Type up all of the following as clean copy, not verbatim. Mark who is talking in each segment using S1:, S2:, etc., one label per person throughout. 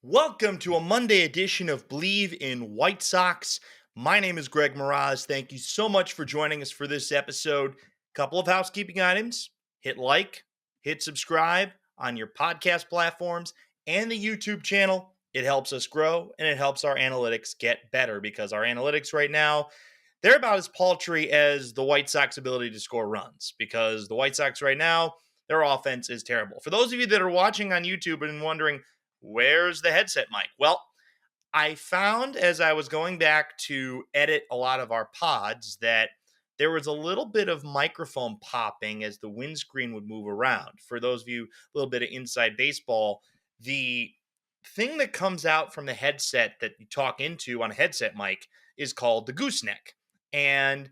S1: Welcome to a Monday edition of Believe in White Sox. My name is Greg Moraz. Thank you so much for joining us for this episode. Couple of housekeeping items. Hit like, hit subscribe on your podcast platforms and the YouTube channel. It helps us grow and it helps our analytics get better because our analytics right now, they're about as paltry as the White Sox ability to score runs because the White Sox right now, their offense is terrible. For those of you that are watching on YouTube and wondering, where's the headset mic? Well, I found as I was going back to edit a lot of our pods that there was a little bit of microphone popping as the windscreen would move around. For those of you, a little bit of inside baseball, the thing that comes out from the headset that you talk into on a headset mic is called the gooseneck. And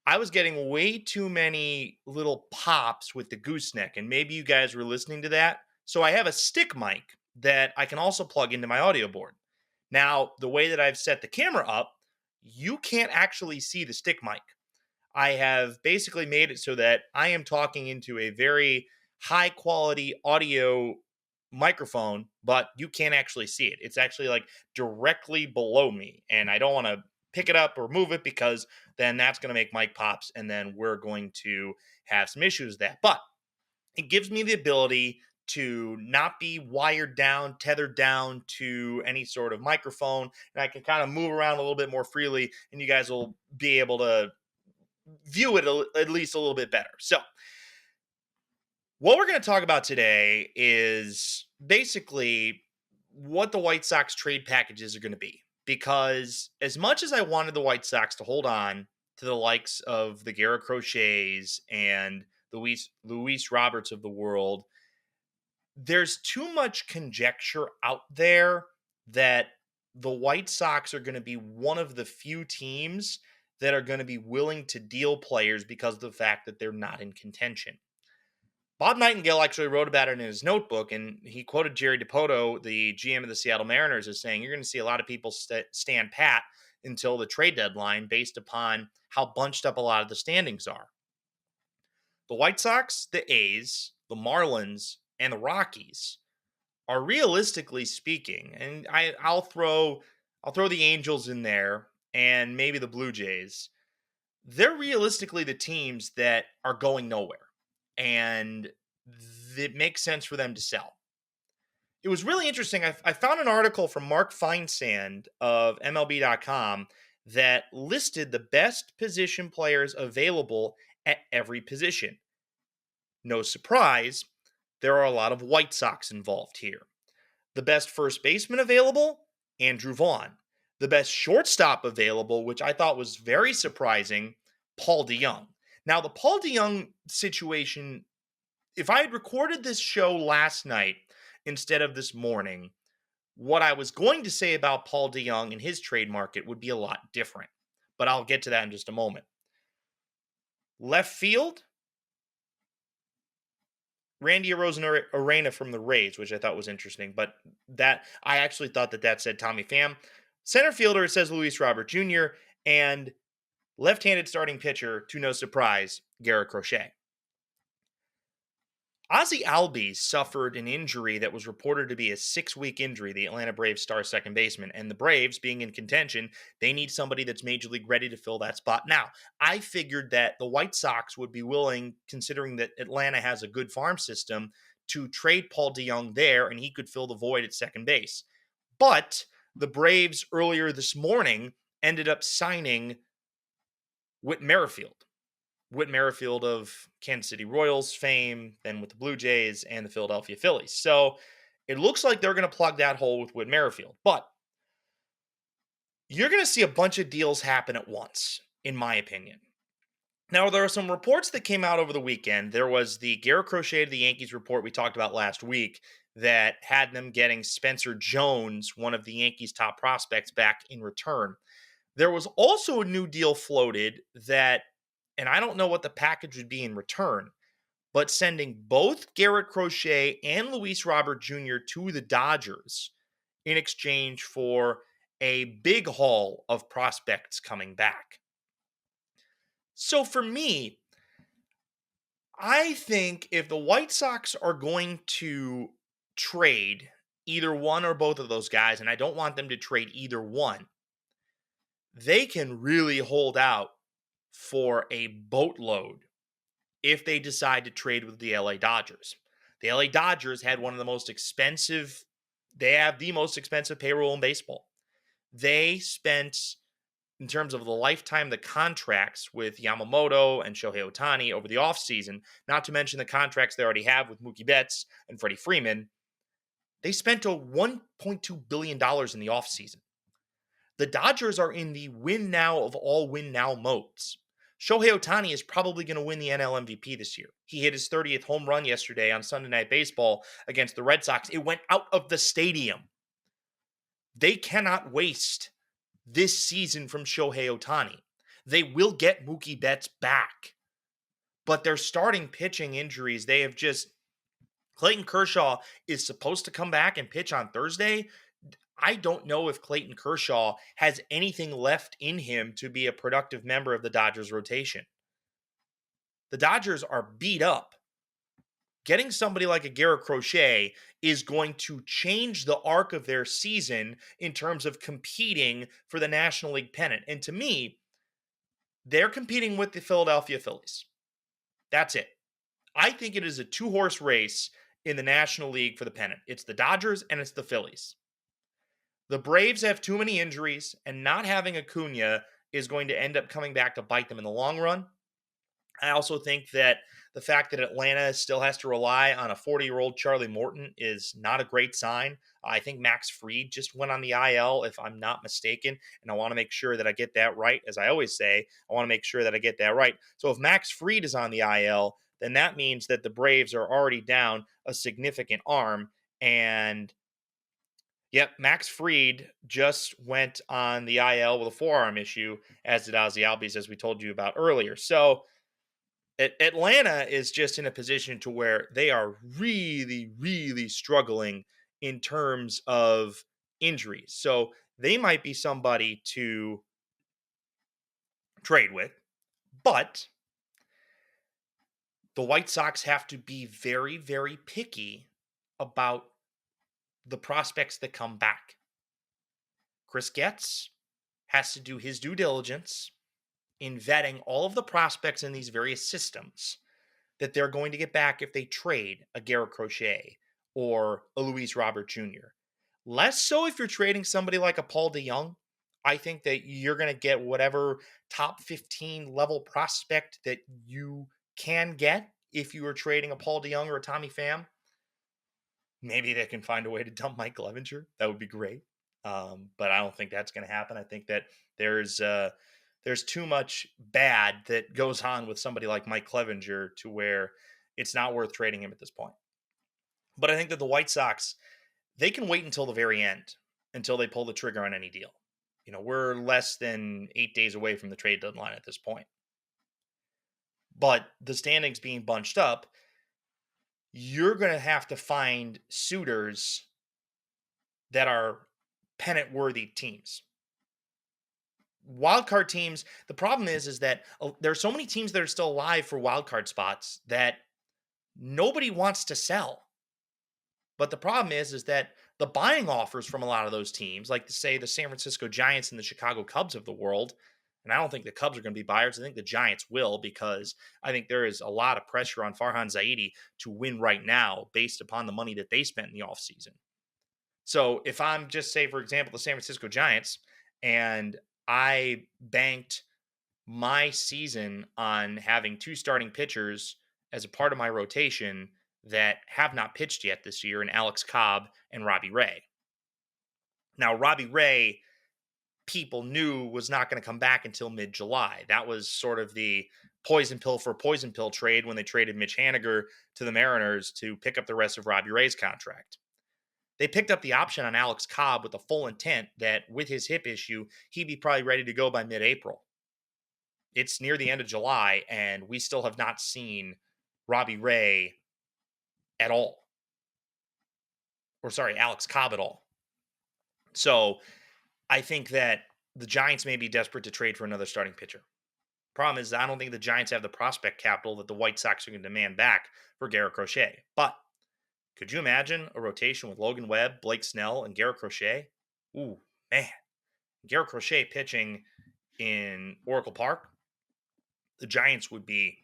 S1: I was getting way too many little pops with the gooseneck, and maybe you guys were listening to that. So I have a stick mic that I can also plug into my audio board. Now, the way that I've set the camera up, you can't actually see the stick mic. I have basically made it so that I am talking into a very high quality audio microphone, but you can't actually see it. It's actually like directly below me, and I don't want to pick it up or move it because then that's going to make mic pops, and then we're going to have some issues with that. But it gives me the ability to not be wired down, tethered down to any sort of microphone, and I can kind of move around a little bit more freely, and you guys will be able to view it at least a little bit better. So, what we're going to talk about today is basically what the White Sox trade packages are going to be. Because as much as I wanted the White Sox to hold on to the likes of the Garrett Crochets and Luis Roberts of the world, there's too much conjecture out there that the White Sox are going to be one of the few teams that are going to be willing to deal players because of the fact that they're not in contention. Bob Nightingale actually wrote about it in his notebook, and he quoted Jerry DiPoto, the GM of the Seattle Mariners, as saying, "You're going to see a lot of people stand pat until the trade deadline based upon how bunched up a lot of the standings are." The White Sox, the A's, the Marlins, and the Rockies are realistically speaking, and I'll throw the Angels in there and maybe the Blue Jays. They're realistically the teams that are going nowhere, and it makes sense for them to sell. It was really interesting. I found an article from Mark Feinsand of MLB.com that listed the best position players available at every position. No surprise, there are a lot of White Sox involved here. The best first baseman available, Andrew Vaughn. The best shortstop available, which I thought was very surprising, Paul DeYoung. Now, the Paul DeYoung situation, if I had recorded this show last night instead of this morning, what I was going to say about Paul DeYoung and his trade market would be a lot different. But I'll get to that in just a moment. Left field, Randy Arena from the Rays, which I thought was interesting, but that I actually thought that said Tommy Pham. Center fielder, it says Luis Robert Jr., and left-handed starting pitcher, to no surprise, Garrett Crochet. Ozzie Albies suffered an injury that was reported to be a 6-week injury, the Atlanta Braves star second baseman. And the Braves, being in contention, they need somebody that's major league ready to fill that spot. Now, I figured that the White Sox would be willing, considering that Atlanta has a good farm system, to trade Paul DeYoung there and he could fill the void at second base. But the Braves earlier this morning ended up signing Whit Merrifield. Whit Merrifield of Kansas City Royals fame, then with the Blue Jays and the Philadelphia Phillies. So it looks like they're going to plug that hole with Whit Merrifield. But you're going to see a bunch of deals happen at once, in my opinion. Now, there are some reports that came out over the weekend. There was the Garrett Crochet to the Yankees report we talked about last week that had them getting Spencer Jones, one of the Yankees' top prospects, back in return. There was also a new deal floated that, and I don't know what the package would be in return, but sending both Garrett Crochet and Luis Robert Jr. to the Dodgers in exchange for a big haul of prospects coming back. So for me, I think if the White Sox are going to trade either one or both of those guys, and I don't want them to trade either one, they can really hold out for a boatload if they decide to trade with the LA Dodgers. The LA Dodgers had one of the most expensive, they have the most expensive payroll in baseball. They spent, in terms of the lifetime, the contracts with Yamamoto and Shohei Ohtani over the offseason, not to mention the contracts they already have with Mookie Betts and Freddie Freeman, they spent a $1.2 billion in the offseason. The Dodgers are in the win now of all win now modes. Shohei Ohtani is probably going to win the NL MVP this year. He hit his 30th home run yesterday on Sunday Night Baseball against the Red Sox. It went out of the stadium. They cannot waste this season from Shohei Ohtani. They will get Mookie Betts back. But their starting pitching injuries, they have just. Clayton Kershaw is supposed to come back and pitch on Thursday. I don't know if Clayton Kershaw has anything left in him to be a productive member of the Dodgers rotation. The Dodgers are beat up. Getting somebody like a Garrett Crochet is going to change the arc of their season in terms of competing for the National League pennant. And to me, they're competing with the Philadelphia Phillies. That's it. I think it is a two-horse race in the National League for the pennant. It's the Dodgers and it's the Phillies. The Braves have too many injuries, and not having Acuna is going to end up coming back to bite them in the long run. I also think that the fact that Atlanta still has to rely on a 40-year-old Charlie Morton is not a great sign. I think Max Fried just went on the IL, if I'm not mistaken, and I want to make sure that I get that right. As I always say, I want to make sure that I get that right. So if Max Fried is on the IL, then that means that the Braves are already down a significant arm. And yep, Max Fried just went on the IL with a forearm issue, as did Ozzy Albies, as we told you about earlier. So Atlanta is just in a position to where they are really, really struggling in terms of injuries. So they might be somebody to trade with, but the White Sox have to be very, very picky about the prospects that come back. Chris Getz has to do his due diligence in vetting all of the prospects in these various systems that they're going to get back if they trade a Garrett Crochet or a Luis Robert Jr. Less so if you're trading somebody like a Paul DeJong. I think that you're going to get whatever top 15 level prospect that you can get if you are trading a Paul DeJong or a Tommy Pham. Maybe they can find a way to dump Mike Clevinger. That would be great. But I don't think that's going to happen. I think that there's too much bad that goes on with somebody like Mike Clevinger to where it's not worth trading him at this point. But I think that the White Sox, they can wait until the very end, until they pull the trigger on any deal. You know, we're less than 8 days away from the trade deadline at this point. But the standings being bunched up, you're going to have to find suitors that are pennant-worthy teams. Wildcard teams, the problem is that there are so many teams that are still alive for wildcard spots that nobody wants to sell. But the problem is that the buying offers from a lot of those teams, like say the San Francisco Giants and the Chicago Cubs of the world, and I don't think the Cubs are going to be buyers. I think the Giants will, because I think there is a lot of pressure on Farhan Zaidi to win right now based upon the money that they spent in the offseason. So if I'm just, say, for example, the San Francisco Giants, and I banked my season on having 2 starting pitchers as a part of my rotation that have not pitched yet this year, in Alex Cobb and Robbie Ray. Now, Robbie Ray, people knew was not going to come back until mid-July. That was sort of the poison pill for poison pill trade when they traded Mitch Haniger to the Mariners to pick up the rest of Robbie Ray's contract. They picked up the option on Alex Cobb with the full intent that with his hip issue, he'd be probably ready to go by mid-April. It's near the end of July, and we still have not seen Robbie Ray at all. Or sorry, Alex Cobb at all. So I think that the Giants may be desperate to trade for another starting pitcher. Problem is, I don't think the Giants have the prospect capital that the White Sox are going to demand back for Garrett Crochet. But Could you imagine a rotation with Logan Webb, Blake Snell, and Garrett Crochet? Ooh, man. Garrett Crochet pitching in Oracle Park, the Giants would be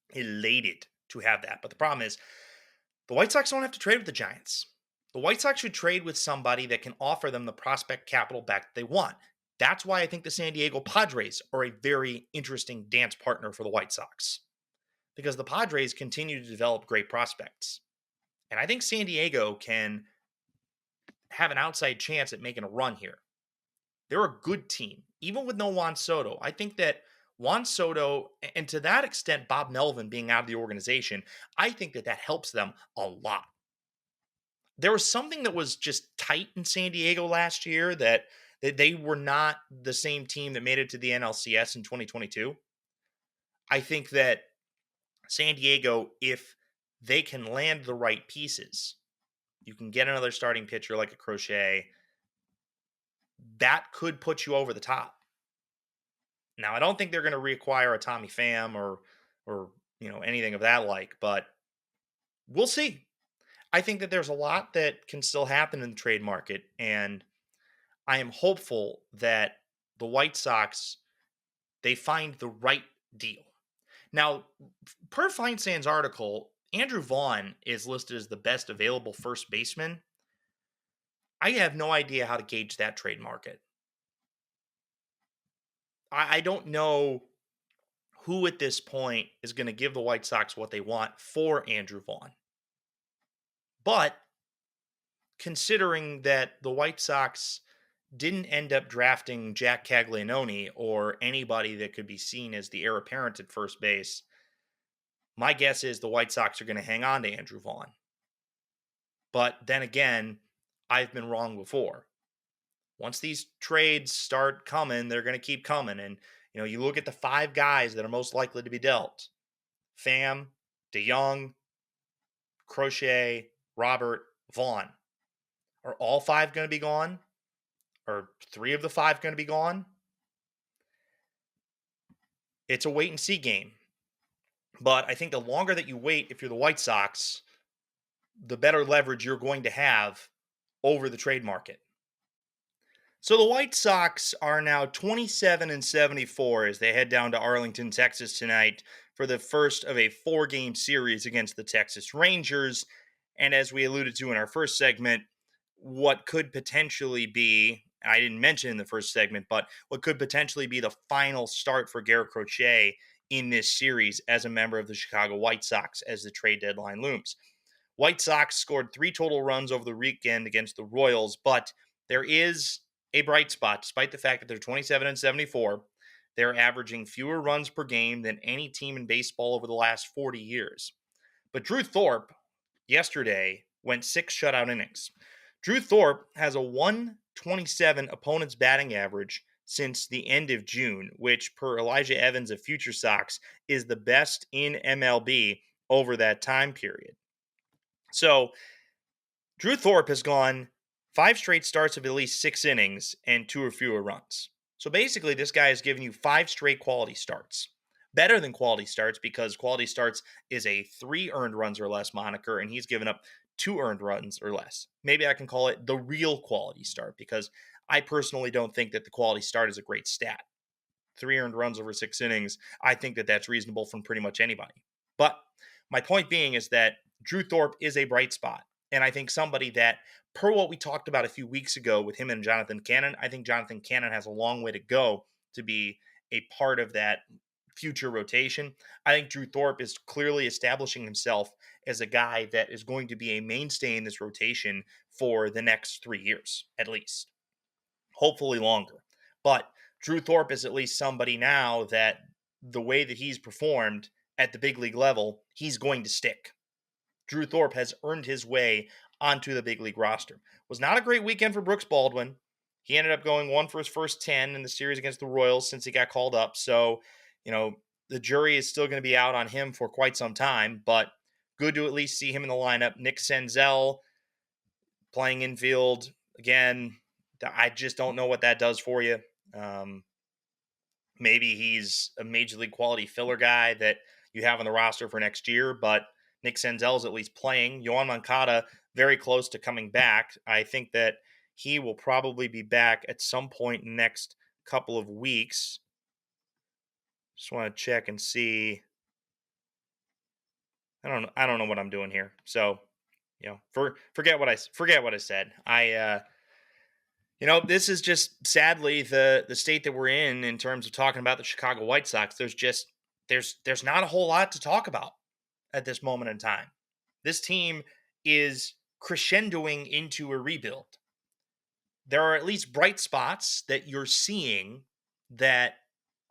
S1: elated to have that. But the problem is, the White Sox don't have to trade with the Giants. The White Sox should trade with somebody that can offer them the prospect capital back that they want. That's why I think the San Diego Padres are a very interesting dance partner for the White Sox because the Padres continue to develop great prospects. And I think San Diego can have an outside chance at making a run here. They're a good team, even with no Juan Soto. I think that Juan Soto, and to that extent, Bob Melvin being out of the organization, I think that that helps them a lot. There was something that was just tight in San Diego last year that they were not the same team that made it to the NLCS in 2022. I think that San Diego, if they can land the right pieces, you can get another starting pitcher like a Crochet, that could put you over the top. Now, I don't think they're going to reacquire a Tommy Pham or anything of that like, but we'll see. I think that there's a lot that can still happen in the trade market, and I am hopeful that the White Sox they find the right deal. Now, per Feinsand's article, Andrew Vaughn is listed as the best available first baseman. I have no idea how to gauge that trade market. I don't know who at this point is going to give the White Sox what they want for Andrew Vaughn. But considering that the White Sox didn't end up drafting Jack Caglianone or anybody that could be seen as the heir apparent at first base, my guess is the White Sox are going to hang on to Andrew Vaughn. But then again, I've been wrong before. Once these trades start coming, they're going to keep coming. And, you look at the 5 guys that are most likely to be dealt: Pham, DeYoung, Crochet, Robert, Vaughn. Are all 5 going to be gone? Are 3 of the 5 going to be gone? It's a wait and see game. But I think the longer that you wait, if you're the White Sox, the better leverage you're going to have over the trade market. So the White Sox are now 27-74 as they head down to Arlington, Texas tonight for the first of a 4-game series against the Texas Rangers. And as we alluded to in our first segment, what could potentially be, I didn't mention in the first segment, but what could potentially be the final start for Garrett Crochet in this series as a member of the Chicago White Sox as the trade deadline looms. White Sox scored 3 total runs over the weekend against the Royals, but there is a bright spot. Despite the fact that they're 27-74, they're averaging fewer runs per game than any team in baseball over the last 40 years. But Drew Thorpe yesterday went 6 shutout innings. Drew Thorpe has a 127 opponent's batting average since the end of June, which, per Elijah Evans of Future Sox, is the best in MLB over that time period. So, Drew Thorpe has gone 5 straight starts of at least 6 innings and 2 or fewer runs. So basically, this guy has given you 5 straight quality starts. Better than quality starts because quality starts is a 3 earned runs or less moniker, and he's given up 2 earned runs or less. Maybe I can call it the real quality start because I personally don't think that the quality start is a great stat. 3 earned runs over 6 innings, I think that that's reasonable from pretty much anybody. But my point being is that Drew Thorpe is a bright spot. And I think somebody that, per what we talked about a few weeks ago with him and Jonathan Cannon, I think Jonathan Cannon has a long way to go to be a part of that future rotation. I think Drew Thorpe is clearly establishing himself as a guy that is going to be a mainstay in this rotation for the next 3 years, at least. Hopefully longer. But Drew Thorpe is at least somebody now that the way that he's performed at the big league level, he's going to stick. Drew Thorpe has earned his way onto the big league roster. Was not a great weekend for Brooks Baldwin. He ended up going 1 for his first 10 in the series against the Royals since he got called up. So, the jury is still going to be out on him for quite some time, but good to at least see him in the lineup. Nick Senzel playing infield. Again, I just don't know what that does for you. Maybe he's a major league quality filler guy that you have on the roster for next year, but Nick Senzel's at least playing. Yohan Moncada, very close to coming back. I think that he will probably be back at some point in the next couple of weeks. Just want to check and see. I don't know what I'm doing here. So, forget what I said. This is just sadly the state that we're in terms of talking about the Chicago White Sox. There's not a whole lot to talk about at this moment in time. This team is crescendoing into a rebuild. There are at least bright spots that you're seeing that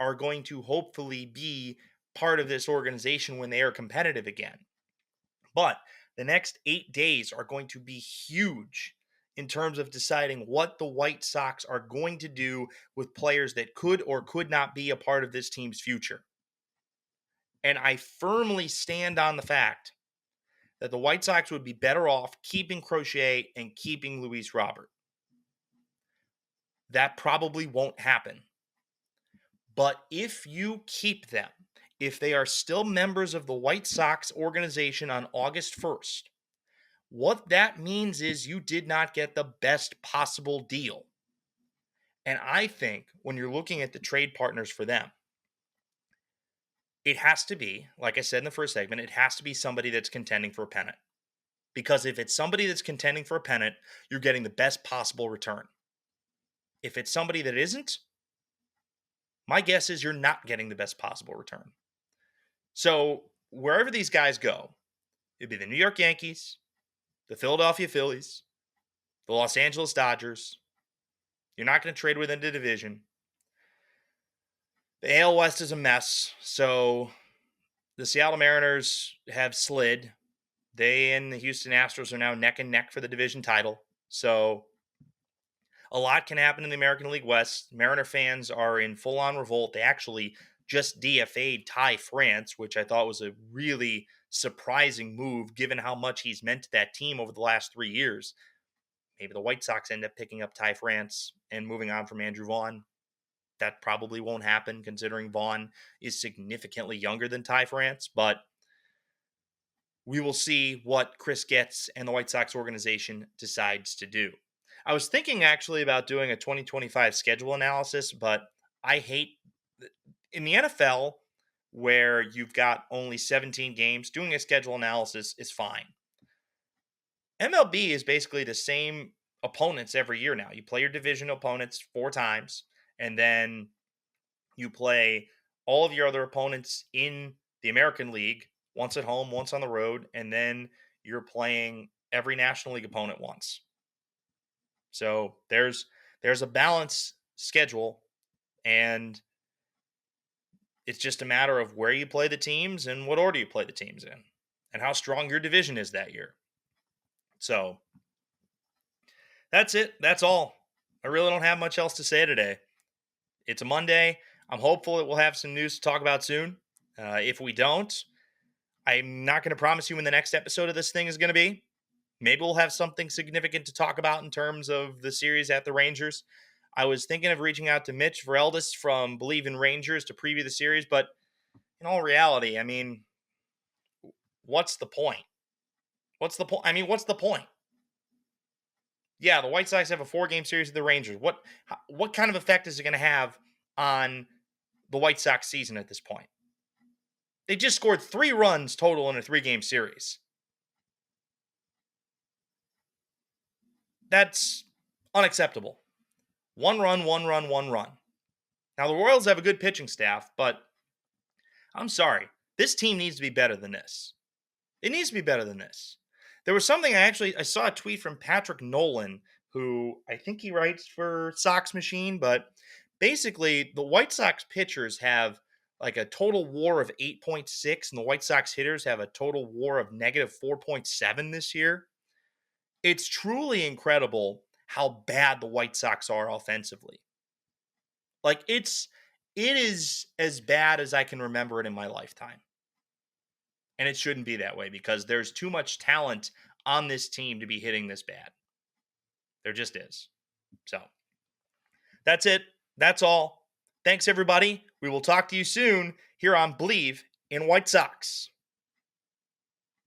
S1: are going to hopefully be part of this organization when they are competitive again. But the next 8 days are going to be huge in terms of deciding what the White Sox are going to do with players that could or could not be a part of this team's future. And I firmly stand on the fact that the White Sox would be better off keeping Crochet and keeping Luis Robert. That probably won't happen. But if you keep them, if they are still members of the White Sox organization on August 1st, what that means is you did not get the best possible deal. And I think when you're looking at the trade partners for them, it has to be, like I said in the first segment, it has to be somebody that's contending for a pennant. Because if it's somebody that's contending for a pennant, you're getting the best possible return. If it's somebody that isn't, my guess is you're not getting the best possible return. So wherever these guys go, it'd be the New York Yankees, the Philadelphia Phillies, the Los Angeles Dodgers. You're not going to trade within the division. The AL West is a mess. So the Seattle Mariners have slid. They and the Houston Astros are now neck and neck for the division title. So a lot can happen in the American League West. Mariner fans are in full-on revolt. They actually just DFA'd Ty France, which I thought was a really surprising move given how much he's meant to that team over the last 3 years. Maybe the White Sox end up picking up Ty France and moving on from Andrew Vaughn. That probably won't happen considering Vaughn is significantly younger than Ty France, but we will see what Chris Getz and the White Sox organization decides to do. I was thinking actually about doing a 2025 schedule analysis, but I hate in the NFL where you've got only 17 games, doing a schedule analysis is fine. MLB is basically the same opponents every year now. You play your division opponents 4 times, and then you play all of your other opponents in the American League, once at home, once on the road, and then you're playing every National League opponent once. So there's a balanced schedule, and it's just a matter of where you play the teams and what order you play the teams in and how strong your division is that year. So that's it. That's all. I really don't have much else to say today. It's a Monday. I'm hopeful that we'll have some news to talk about soon. If we don't, I'm not going to promise you when the next episode of this thing is going to be. Maybe we'll have something significant to talk about in terms of the series at the Rangers. I was thinking of reaching out to Mitch Vereldis from Believe in Rangers to preview the series, but in all reality, I mean, what's the point? What's the point? I mean, what's the point? Yeah, the White Sox have a 4-game series with the Rangers. What kind of effect is it going to have on the White Sox season at this point? They just scored 3 runs total in a 3-game series. That's unacceptable. 1 run, 1 run, 1 run. Now, the Royals have a good pitching staff, but I'm sorry. This team needs to be better than this. It needs to be better than this. There was something I saw a tweet from Patrick Nolan, who I think he writes for Sox Machine, but basically the White Sox pitchers have like a total WAR of 8.6, and the White Sox hitters have a total WAR of negative 4.7 this year. It's truly incredible how bad the White Sox are offensively. Like it is as bad as I can remember it in my lifetime. And it shouldn't be that way because there's too much talent on this team to be hitting this bad. There just is. So that's it. That's all. Thanks, everybody. We will talk to you soon here on Believe in White Sox.